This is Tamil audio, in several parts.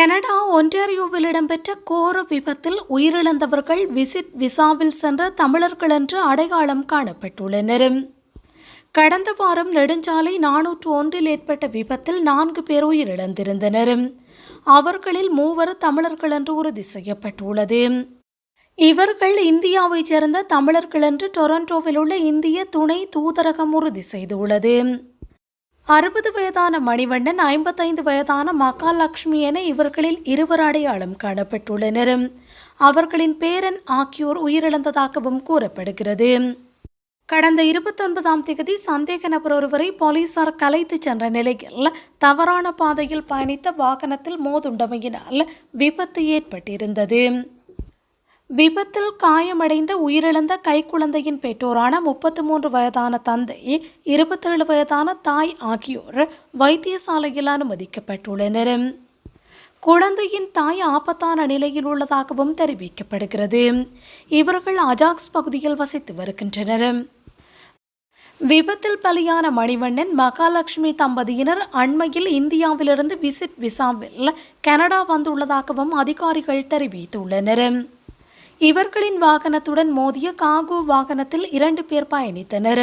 கனடா ஒன்டாரியோவில் இடம்பெற்ற கோர விபத்தில் உயிரிழந்தவர்கள் விசிட் விசாவில் சென்ற தமிழர்கள் என்று அடையாளம் காணப்பட்டுள்ளனர். கடந்த வாரம் நெடுஞ்சாலை 401 ஏற்பட்ட விபத்தில் 4 பேர் உயிரிழந்திருந்தனர். அவர்களில் 3 தமிழர்கள் என்று உறுதி செய்யப்பட்டுள்ளது. இவர்கள் இந்தியாவைச் சேர்ந்த தமிழர்கள் என்று டொரண்டோவில் உள்ள இந்திய துணை தூதரகம் உறுதி செய்துள்ளது. 60 வயதான மணிவண்ணன், 55 வயதான மகாலட்சுமி என இவர்களில் 2 அடையாளம் காணப்பட்டுள்ளனர். அவர்களின் பேரன் ஆகியோர் உயிரிழந்ததாகவும் கூறப்படுகிறது. கடந்த 29ஆம் தேதி சந்தேக நபர் ஒருவரை போலீசார் கலைத்துச் சென்ற நிலையில் தவறான பாதையில் பயணித்த வாகனத்தில் மோதுண்டமையினால் விபத்து ஏற்பட்டிருந்தது. விபத்தில் காயமடைந்த உயிரிழந்த கைக்குழந்தையின் பெற்றோரான 33 வயதான தந்தை, 27 வயதான தாய் ஆகியோர் வைத்தியசாலையில் அனுமதிக்கப்பட்டுள்ளனர். குழந்தையின் தாய் ஆபத்தான நிலையில் உள்ளதாகவும் தெரிவிக்கப்படுகிறது. இவர்கள் அஜாக்ஸ் பகுதியில் வசித்து வருகின்றனர். விபத்தில் பலியான மணிவண்ணன், மகாலட்சுமி தம்பதியினர் அண்மையில் இந்தியாவிலிருந்து விசிட் விசாவில் கனடா வந்துள்ளதாகவும் அதிகாரிகள் தெரிவித்துள்ளனர். இவர்களின் வாகனத்துடன் மோதிய காகோ வாகனத்தில் 2 பேர் பயணித்தனர்.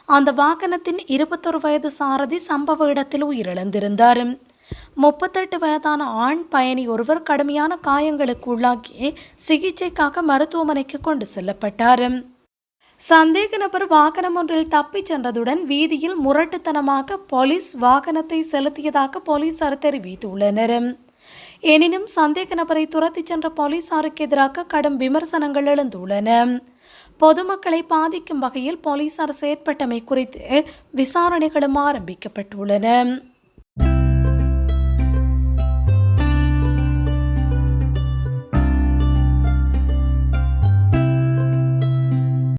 அந்த வாகனத்தின் 21 வயது சாரதி சம்பவ இடத்தில் உயிரிழந்திருந்தார். 38 வயதான ஆண் பயணி ஒருவர் கடுமையான காயங்களுக்கு உள்ளாகி சிகிச்சைக்காக மருத்துவமனைக்கு கொண்டு செல்லப்பட்டார். சந்தேக நபர் வாகனம் ஒன்றில் தப்பிச் சென்றதுடன் வீதியில் முரட்டுத்தனமாக போலீஸ் வாகனத்தை செலுத்தியதாக போலீசார் தெரிவித்துள்ளனர். எனினும் சந்தேக நபரை துரத்திச் சென்ற போலீசாருக்கு எதிராக கடும் விமர்சனங்கள் எழுந்துள்ளன. பொதுமக்களை பாதிக்கும் வகையில் போலீசார் செயற்பட்டமை குறித்து விசாரணைகளும் ஆரம்பிக்கப்பட்டுள்ளன.